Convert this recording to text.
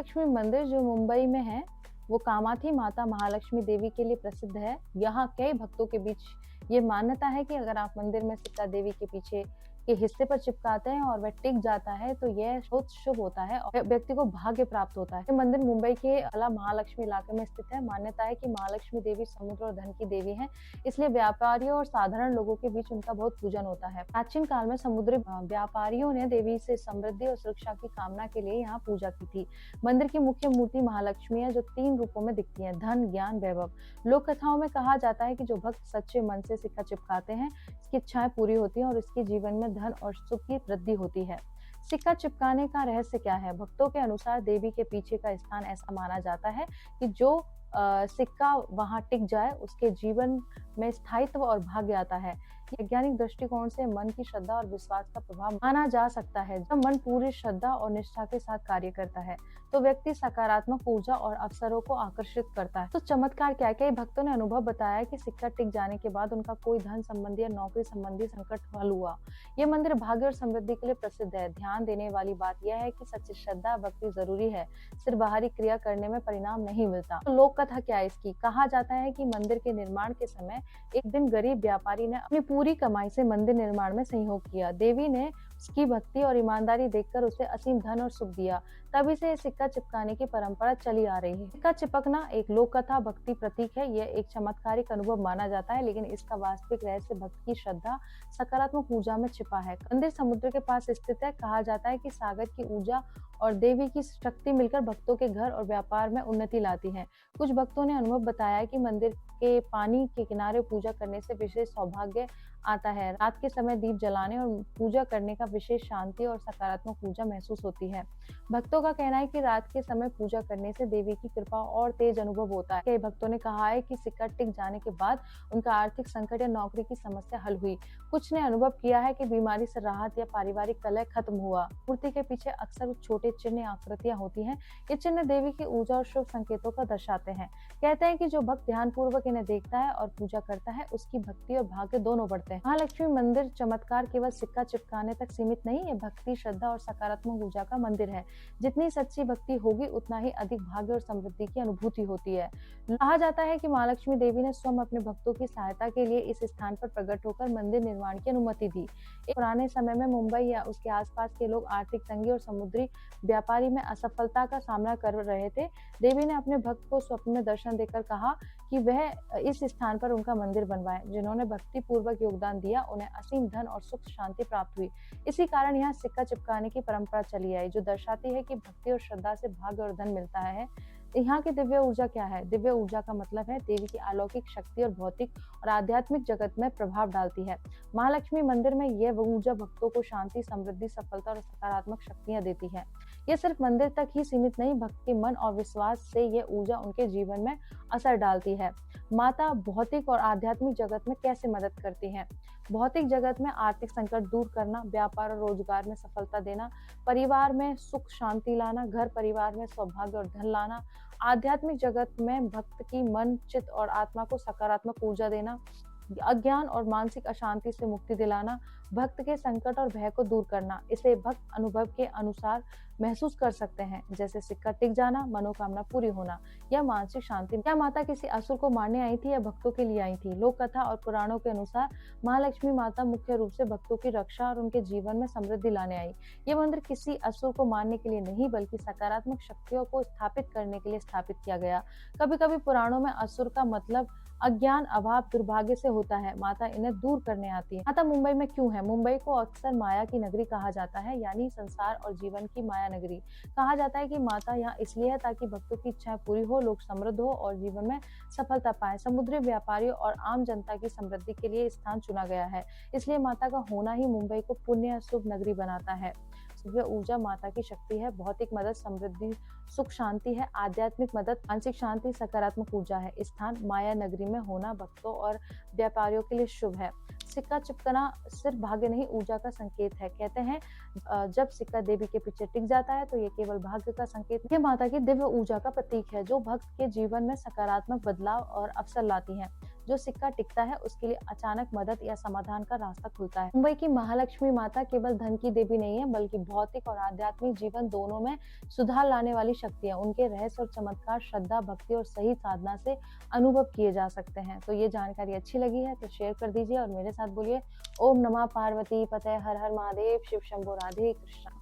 महालक्ष्मी मंदिर जो मुंबई में है, वो कामाथी माता महालक्ष्मी देवी के लिए प्रसिद्ध है। यहाँ कई भक्तों के बीच ये मान्यता है कि अगर आप मंदिर में सिक्का देवी के पीछे के हिस्से पर चिपकाते हैं और वह टिक जाता है तो यह बहुत शुभ होता है और व्यक्ति को भाग्य प्राप्त होता है। ये मंदिर मुंबई के अला महालक्ष्मी इलाके में स्थित है। मान्यता है कि महालक्ष्मी देवी समुद्र और धन की देवी है, इसलिए व्यापारियों और साधारण लोगों के बीच उनका बहुत पूजन होता है। प्राचीन काल में समुद्री व्यापारियों ने देवी से समृद्धि और सुरक्षा की कामना के लिए यहाँ पूजा की थी। मंदिर की मुख्य मूर्ति महालक्ष्मी है, जो 3 रूपों में दिखती है: धन, ज्ञान, वैभव। लोक कथाओं में कहा जाता है कि जो भक्त सच्चे मन से सिक्का चिपकाते हैं, इसकी इच्छाएं पूरी होती हैं और इसके जीवन में धन और सुख की वृद्धि होती है। सिक्का चिपकाने का रहस्य क्या है? भक्तों के अनुसार देवी के पीछे का स्थान ऐसा माना जाता है कि जो सिक्का वहां टिक जाए, उसके जीवन में स्थायित्व और भाग्य आता है। वैज्ञानिक दृष्टिकोण से मन की श्रद्धा और विश्वास का प्रभाव माना जा सकता है। जब मन पूरी श्रद्धा और निष्ठा के साथ कार्य करता है तो व्यक्ति सकारात्मक ऊर्जा और अवसरों को आकर्षित करता है। तो चमत्कार क्या है? कई भक्तों ने अनुभव बताया कि सिक्का टिक जाने के बाद उनका कोई धन संबंधी या नौकरी संबंधी संकट हल हुआ। ये मंदिर भाग्य और समृद्धि के लिए प्रसिद्ध है। ध्यान देने वाली बात यह है कि सच्ची श्रद्धा भक्ति जरूरी है, सिर्फ बाहरी क्रिया करने में परिणाम नहीं मिलता। तो लोक कथा क्या है इसकी? कहा जाता है कि मंदिर के निर्माण के समय एक दिन गरीब व्यापारी ने अपनी पूरी कमाई से मंदिर निर्माण में सहयोग किया। देवी ने उसकी भक्ति और ईमानदारी देखकर उसे असीम धन और सुख दिया। तभी से सिक्का चिपकाने की परंपरा चली आ रही है। सिक्का चिपकना एक लोक कथा भक्ति प्रतीक है। यह एक चमत्कारिक अनुभव माना जाता है, लेकिन इसका वास्तविक रहस्य भक्त की श्रद्धा, सकारात्मक ऊर्जा में छिपा है। मंदिर समुद्र के पास स्थित है। कहा जाता है कि सागर की ऊर्जा और देवी की शक्ति मिलकर भक्तों के घर और व्यापार में उन्नति लाती है। कुछ भक्तों ने अनुभव बताया कि मंदिर के पानी के किनारे पूजा करने से विशेष सौभाग्य आता है। रात के समय दीप जलाने और पूजा करने का विशेष शांति और सकारात्मक ऊर्जा महसूस होती है। भक्तों का कहना है कि रात के समय पूजा करने से देवी की कृपा और तेज अनुभव होता है। कई भक्तों ने कहा है कि सिक्का टिक जाने के बाद उनका आर्थिक संकट या नौकरी की समस्या हल हुई। कुछ ने अनुभव किया है कि बीमारी से राहत या पारिवारिक कलह खत्म हुआ। मूर्ति के पीछे अक्सर छोटे चिन्ह आकृतियां होती हैं। ये चिन्ह देवी की ऊर्जा और शुभ संकेतों का दर्शाते हैं। कहते हैं कि जो भक्त ध्यान पूर्वक इन्हें देखता है और पूजा करता है, उसकी भक्ति और भाग्य दोनों बढ़ते हैं। महालक्ष्मी मंदिर चमत्कार केवल सिक्का चिपकाने तक सीमित नहीं है, भक्ति, श्रद्धा और सकारात्मक ऊर्जा का मंदिर है। जितनी सच्ची भक्ति होगी, उतना ही अधिक भाग्य और समृद्धि की अनुभूति होती है। कहा जाता है कि महालक्ष्मी देवी ने स्वयं अपने भक्तों की सहायता के लिए इस स्थान पर प्रकट होकर मंदिर निर्माण की अनुमति दी। एक पुराने समय में मुंबई या उसके आसपास के लोग आर्थिक तंगी और समुद्री व्यापारी में असफलता का सामना कर रहे थे। देवी ने अपने भक्त को स्वप्न में दर्शन देकर कहा कि वह इस स्थान पर उनका मंदिर बनवाए। जिन्होंने भक्ति पूर्वक योगदान दिया, उन्हें असीम धन और सुख शांति प्राप्त हुई। इसी कारण यहाँ सिक्का चिपकाने की परंपरा चली आई, जो दर्शाती है कि भक्ति और श्रद्धा से भाग्य और धन मिलता है। यहाँ की दिव्य ऊर्जा क्या है? दिव्य ऊर्जा का मतलब है देवी की अलौकिक शक्ति और भौतिक और आध्यात्मिक जगत में प्रभाव डालती है। महालक्ष्मी मंदिर में यह ऊर्जा भक्तों को शांति, समृद्धि, सफलता और सकारात्मक शक्तियां देती है। यह सिर्फ मंदिर तक ही सीमित नहीं, भक्त के मन और विश्वास से यह ऊर्जा उनके जीवन में असर डालती है। माता भौतिक और आध्यात्मिक जगत में कैसे मदद करती है? भौतिक जगत में आर्थिक संकट दूर करना, व्यापार और रोजगार में सफलता देना, परिवार में सुख शांति लाना, घर परिवार में सौभाग्य और धन लाना। आध्यात्मिक जगत में भक्त की मन, चित्त और आत्मा को सकारात्मक ऊर्जा देना, अज्ञान और मानसिक अशांति से मुक्ति दिलाना, भक्त के संकट और भय को दूर करना। इसे भक्त अनुभव के अनुसार महसूस कर सकते हैं, जैसे सिक्का टिक जाना, मनोकामना पूरी होना या मानसिक शांति। क्या माता किसी असुर को मारने आई थी या भक्तों के लिए आई थी? लोक कथा और पुराणों के अनुसार महालक्ष्मी माता मुख्य रूप से भक्तों की रक्षा और उनके जीवन में समृद्धि लाने आई। ये मंदिर किसी असुर को मारने के लिए नहीं, बल्कि सकारात्मक शक्तियों को स्थापित करने के लिए स्थापित किया गया। कभी कभी पुराणों में असुर का मतलब अज्ञान, अभाव, दुर्भाग्य से होता है। माता इन्हें दूर करने आती है। माता मुंबई में क्यों है? मुंबई को अक्सर माया की नगरी कहा जाता है, यानी संसार और जीवन की माया नगरी। कहा जाता है कि माता यहाँ इसलिए है ताकि भक्तों की इच्छाएं पूरी हो, लोग समृद्ध हो और जीवन में सफलता पाए। समुद्री व्यापारियों और आम जनता की समृद्धि के लिए स्थान चुना गया है, इसलिए माता का होना ही मुंबई को पुण्य शुभ नगरी बनाता है। दिव्य ऊर्जा माता की शक्ति है, भौतिक मदद समृद्धि सुख शांति है, आध्यात्मिक मदद मानसिक शांति सकारात्मक ऊर्जा है। स्थान माया नगरी में होना भक्तों और व्यापारियों के लिए शुभ है। सिक्का चिपकना सिर्फ भाग्य नहीं, ऊर्जा का संकेत है। कहते हैं जब सिक्का देवी के पीछे टिक जाता है तो ये केवल भाग्य का संकेत नहीं, ये माता की दिव्य ऊर्जा का प्रतीक है, जो भक्त के जीवन में सकारात्मक बदलाव और अवसर लाती है। जो सिक्का टिकता है उसके लिए अचानक मदद या समाधान का रास्ता खुलता है। मुंबई की महालक्ष्मी माता केवल धन की देवी नहीं है, बल्कि भौतिक और आध्यात्मिक जीवन दोनों में सुधार लाने वाली शक्ति है। उनके रहस्य और चमत्कार श्रद्धा, भक्ति और सही साधना से अनुभव किए जा सकते हैं। तो ये जानकारी अच्छी लगी है तो शेयर कर दीजिए और मेरे साथ बोलिए ओम नमः पार्वती पते, हर हर महादेव, शिव शंभो, राधे कृष्णा।